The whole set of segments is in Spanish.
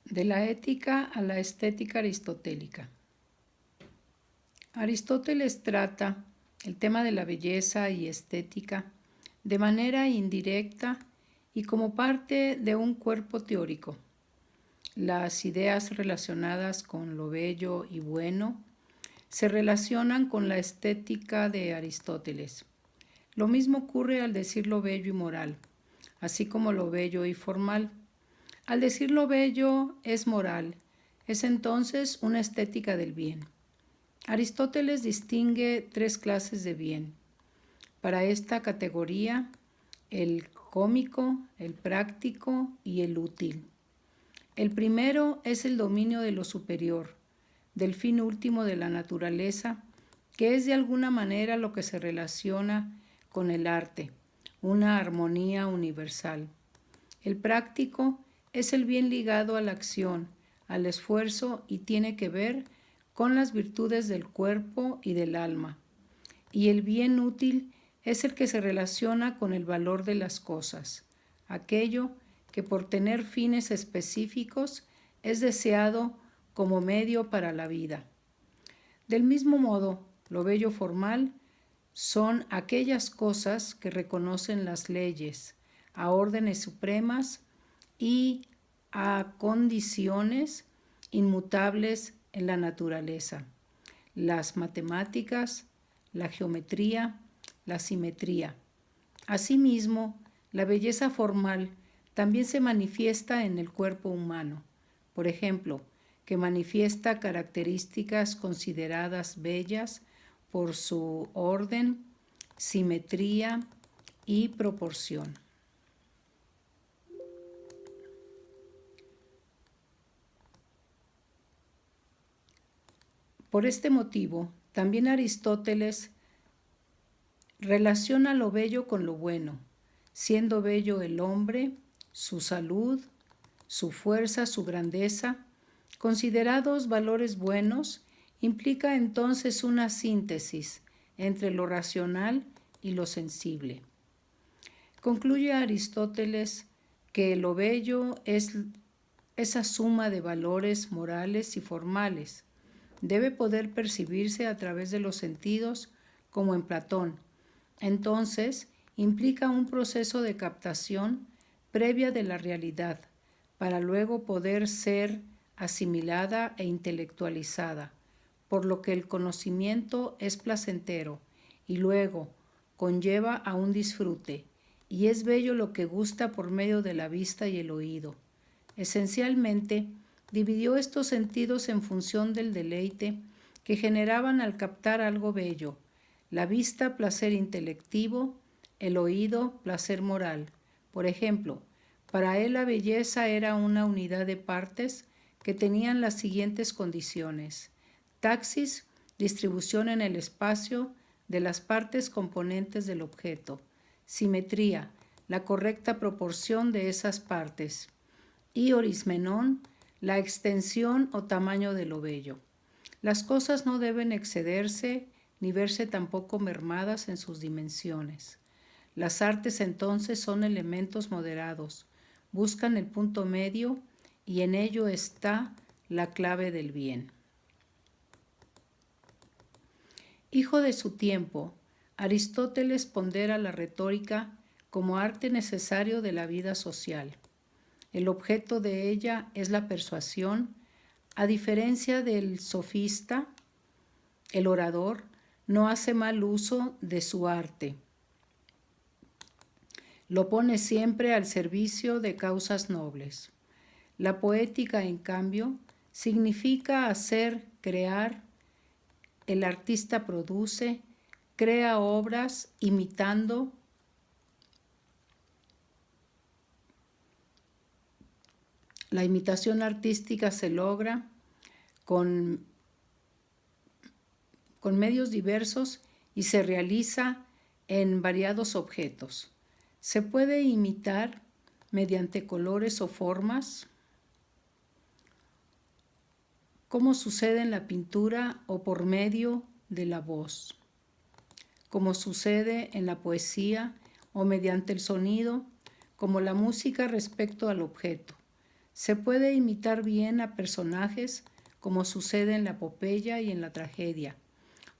De la ética a la estética aristotélica. Aristóteles trata el tema de la belleza y estética de manera indirecta y como parte de un cuerpo teórico. Las ideas relacionadas con lo bello y bueno se relacionan con la estética de Aristóteles. Lo mismo ocurre al decir lo bello y moral, así como lo bello y formal. Al decir lo bello es moral, es entonces una estética del bien. Aristóteles distingue tres clases de bien. Para esta categoría, el cómico, el práctico y el útil. El primero es el dominio de lo superior, del fin último de la naturaleza, que es de alguna manera lo que se relaciona con el arte, una armonía universal. El práctico es el bien ligado a la acción, al esfuerzo y tiene que ver con las virtudes del cuerpo y del alma. Y el bien útil es el que se relaciona con el valor de las cosas, aquello que por tener fines específicos es deseado como medio para la vida. Del mismo modo, lo bello formal son aquellas cosas que reconocen las leyes, a órdenes supremas y a condiciones inmutables en la naturaleza, las matemáticas, la geometría, la simetría. Asimismo, la belleza formal también se manifiesta en el cuerpo humano, por ejemplo, que manifiesta características consideradas bellas por su orden, simetría y proporción. Por este motivo, también Aristóteles relaciona lo bello con lo bueno, siendo bello el hombre, su salud, su fuerza, su grandeza. Considerados valores buenos, implica entonces una síntesis entre lo racional y lo sensible. Concluye Aristóteles que lo bello es esa suma de valores morales y formales. Debe poder percibirse a través de los sentidos, como en Platón. Entonces, implica un proceso de captación previa de la realidad, para luego poder ser asimilada e intelectualizada, por lo que el conocimiento es placentero y luego conlleva a un disfrute, y es bello lo que gusta por medio de la vista y el oído. Esencialmente, dividió estos sentidos en función del deleite que generaban al captar algo bello: la vista, placer intelectivo; el oído, placer moral. Por ejemplo, para él la belleza era una unidad de partes que tenían las siguientes condiciones: taxis, distribución en el espacio de las partes componentes del objeto; simetría, la correcta proporción de esas partes; y orismenón, la extensión o tamaño de lo bello. Las cosas no deben excederse ni verse tampoco mermadas en sus dimensiones. Las artes entonces son elementos moderados, buscan el punto medio y en ello está la clave del bien. Hijo de su tiempo, Aristóteles pondera la retórica como arte necesario de la vida social. El objeto de ella es la persuasión. A diferencia del sofista, el orador no hace mal uso de su arte. Lo pone siempre al servicio de causas nobles. La poética, en cambio, significa hacer, crear. El artista produce, crea obras imitando. La imitación artística se logra con medios diversos y se realiza en variados objetos. Se puede imitar mediante colores o formas, como sucede en la pintura, o por medio de la voz, como sucede en la poesía, o mediante el sonido, como la música respecto al objeto. Se puede imitar bien a personajes, como sucede en la epopeya y en la tragedia,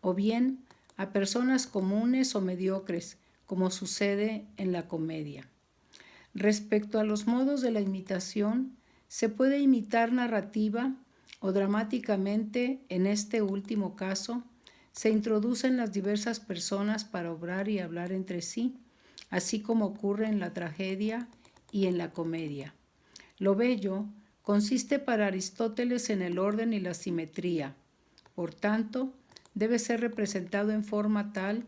o bien a personas comunes o mediocres, como sucede en la comedia. Respecto a los modos de la imitación, se puede imitar narrativa o dramáticamente. En este último caso, se introducen las diversas personas para obrar y hablar entre sí, así como ocurre en la tragedia y en la comedia. Lo bello consiste para Aristóteles en el orden y la simetría. Por tanto, debe ser representado en forma tal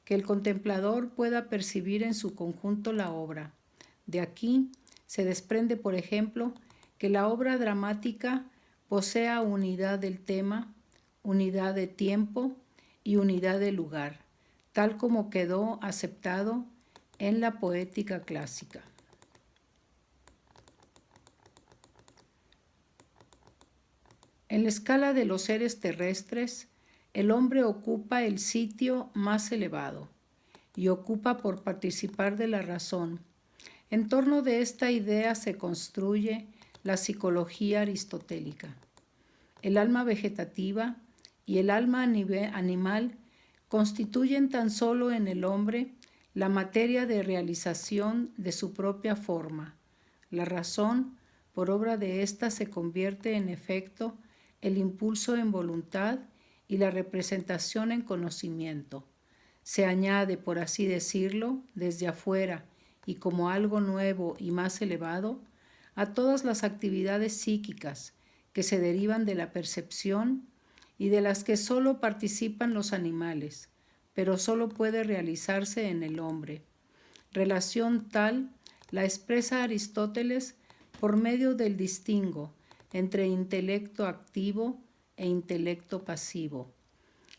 que el contemplador pueda percibir en su conjunto la obra. De aquí se desprende, por ejemplo, que la obra dramática posea unidad del tema, unidad de tiempo y unidad de lugar, tal como quedó aceptado en la poética clásica. En la escala de los seres terrestres, el hombre ocupa el sitio más elevado y ocupa por participar de la razón. En torno de esta idea se construye la psicología aristotélica. El alma vegetativa y el alma animal constituyen tan solo en el hombre la materia de realización de su propia forma. La razón, por obra de ésta, se convierte en efecto el impulso en voluntad y la representación en conocimiento. Se añade, por así decirlo, desde afuera y como algo nuevo y más elevado, a todas las actividades psíquicas que se derivan de la percepción y de las que solo participan los animales, pero solo puede realizarse en el hombre. Relación tal la expresa Aristóteles por medio del distingo entre intelecto activo e intelecto pasivo.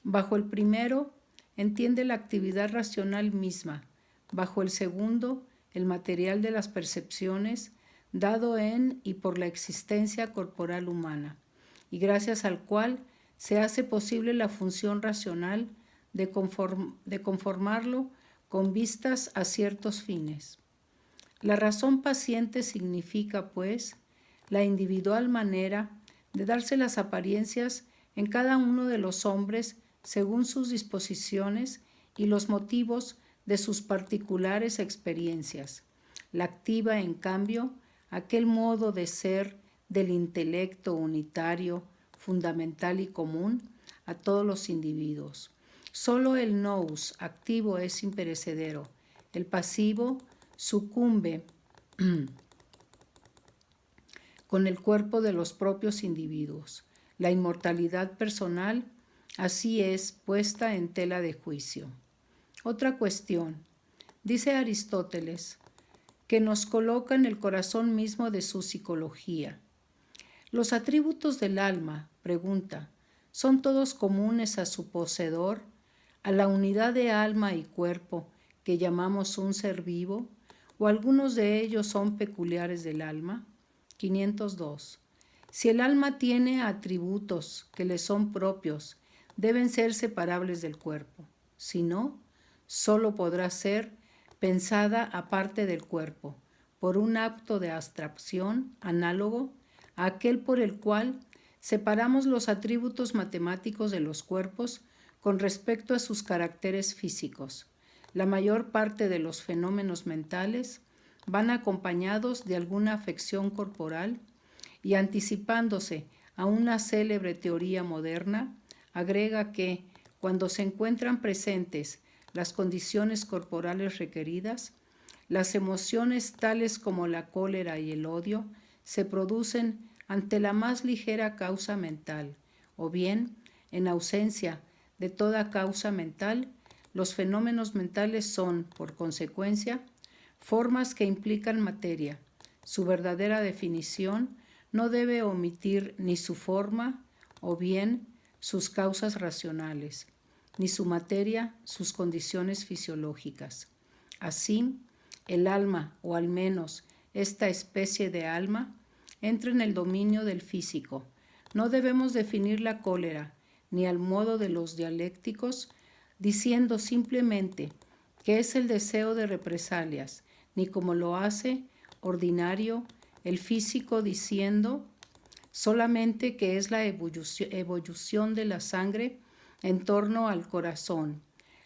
Bajo el primero entiende la actividad racional misma, bajo el segundo el material de las percepciones dado en y por la existencia corporal humana, y gracias al cual se hace posible la función racional de conformarlo con vistas a ciertos fines. La razón paciente significa, pues, la individual manera de darse las apariencias en cada uno de los hombres según sus disposiciones y los motivos de sus particulares experiencias. La activa, en cambio, aquel modo de ser del intelecto unitario, fundamental y común a todos los individuos. Solo el nous activo es imperecedero. El pasivo sucumbe con el cuerpo de los propios individuos. La inmortalidad personal así es puesta en tela de juicio. Otra cuestión. Dice Aristóteles que nos coloca en el corazón mismo de su psicología. Los atributos del alma, pregunta, ¿son todos comunes a su poseedor, a la unidad de alma y cuerpo que llamamos un ser vivo, o algunos de ellos son peculiares del alma? 502. Si el alma tiene atributos que le son propios, deben ser separables del cuerpo. Si no, solo podrá ser pensada aparte del cuerpo, por un acto de abstracción análogo a aquel por el cual separamos los atributos matemáticos de los cuerpos con respecto a sus caracteres físicos. La mayor parte de los fenómenos mentales van acompañados de alguna afección corporal y, anticipándose a una célebre teoría moderna, agrega que, cuando se encuentran presentes las condiciones corporales requeridas, las emociones tales como la cólera y el odio se producen ante la más ligera causa mental, o bien, en ausencia de toda causa mental, los fenómenos mentales son, por consecuencia, formas que implican materia. Su verdadera definición no debe omitir ni su forma o bien sus causas racionales, ni su materia sus condiciones fisiológicas. Así, el alma, o al menos esta especie de alma, entra en el dominio del físico. No debemos definir la cólera, ni al modo de los dialécticos, diciendo simplemente que es el deseo de represalias, ni como lo hace ordinario el físico diciendo solamente que es la evolución de la sangre en torno al corazón.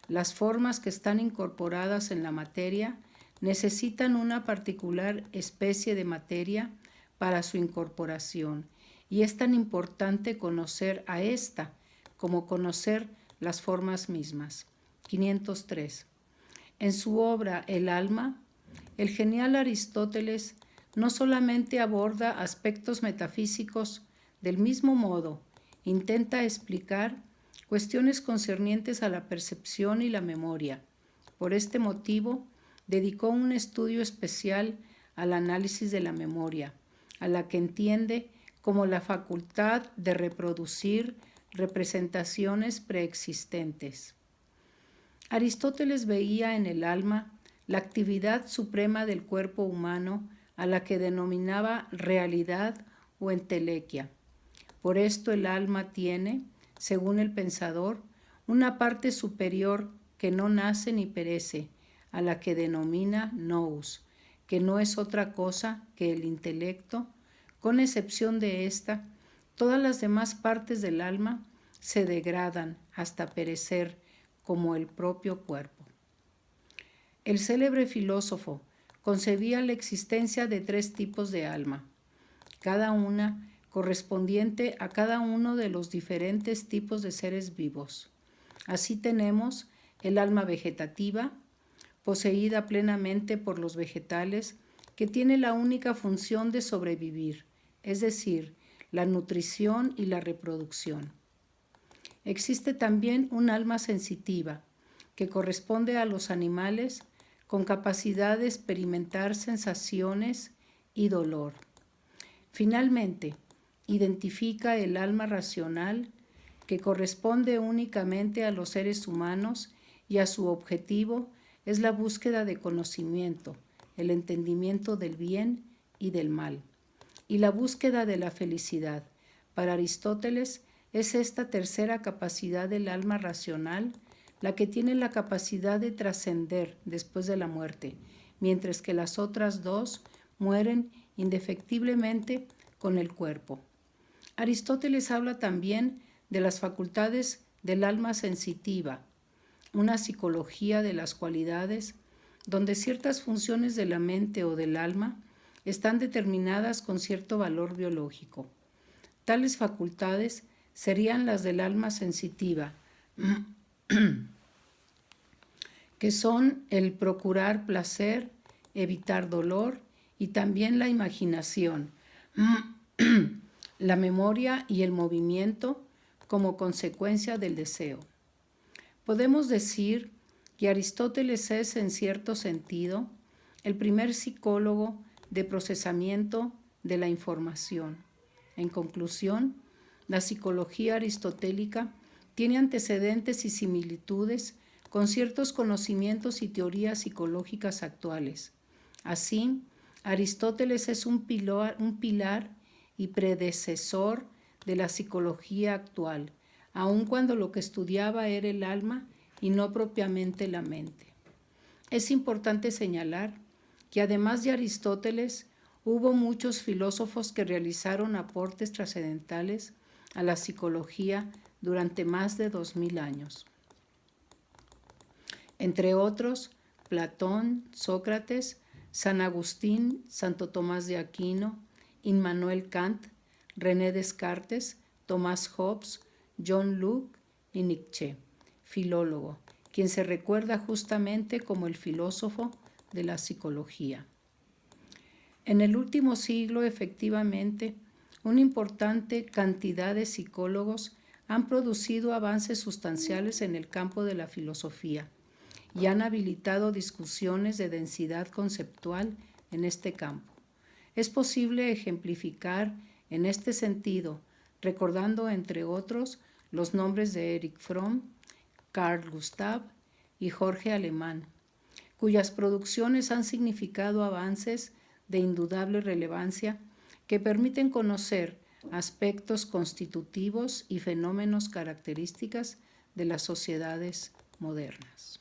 Las formas que están incorporadas en la materia necesitan una particular especie de materia para su incorporación, y es tan importante conocer a esta como conocer las formas mismas. 503. En su obra El alma, el genial Aristóteles no solamente aborda aspectos metafísicos, del mismo modo intenta explicar cuestiones concernientes a la percepción y la memoria. Por este motivo, dedicó un estudio especial al análisis de la memoria, a la que entiende como la facultad de reproducir representaciones preexistentes. Aristóteles veía en el alma la actividad suprema del cuerpo humano, a la que denominaba realidad o entelequia. Por esto el alma tiene, según el pensador, una parte superior que no nace ni perece, a la que denomina nous, que no es otra cosa que el intelecto. Con excepción de esta, todas las demás partes del alma se degradan hasta perecer como el propio cuerpo. El célebre filósofo concebía la existencia de 3 tipos de alma, cada una correspondiente a cada uno de los diferentes tipos de seres vivos. Así tenemos el alma vegetativa, poseída plenamente por los vegetales, que tiene la única función de sobrevivir, es decir, la nutrición y la reproducción. Existe también un alma sensitiva, que corresponde a los animales con capacidad de experimentar sensaciones y dolor. Finalmente, identifica el alma racional, que corresponde únicamente a los seres humanos y a su objetivo es la búsqueda de conocimiento, el entendimiento del bien y del mal, y la búsqueda de la felicidad. Para Aristóteles es esta tercera capacidad del alma racional la que tiene la capacidad de trascender después de la muerte, mientras que las otras 2 mueren indefectiblemente con el cuerpo. Aristóteles habla también de las facultades del alma sensitiva, una psicología de las cualidades donde ciertas funciones de la mente o del alma están determinadas con cierto valor biológico. Tales facultades serían las del alma sensitiva, que son el procurar placer, evitar dolor y también la imaginación, la memoria y el movimiento como consecuencia del deseo. Podemos decir que Aristóteles es, en cierto sentido, el primer psicólogo de procesamiento de la información. En conclusión, la psicología aristotélica tiene antecedentes y similitudes con ciertos conocimientos y teorías psicológicas actuales. Así, Aristóteles es un pilar y predecesor de la psicología actual, aun cuando lo que estudiaba era el alma y no propiamente la mente. Es importante señalar que además de Aristóteles, hubo muchos filósofos que realizaron aportes trascendentales a la psicología durante más de 2000 años. Entre otros, Platón, Sócrates, San Agustín, Santo Tomás de Aquino, Immanuel Kant, René Descartes, Thomas Hobbes, John Locke y Nietzsche, filólogo, quien se recuerda justamente como el filósofo de la psicología. En el último siglo, efectivamente, una importante cantidad de psicólogos han producido avances sustanciales en el campo de la filosofía y han habilitado discusiones de densidad conceptual en este campo. Es posible ejemplificar en este sentido, recordando entre otros los nombres de Erich Fromm, Carl Gustav y Jorge Alemán, cuyas producciones han significado avances de indudable relevancia que permiten conocer aspectos constitutivos y fenómenos características de las sociedades modernas.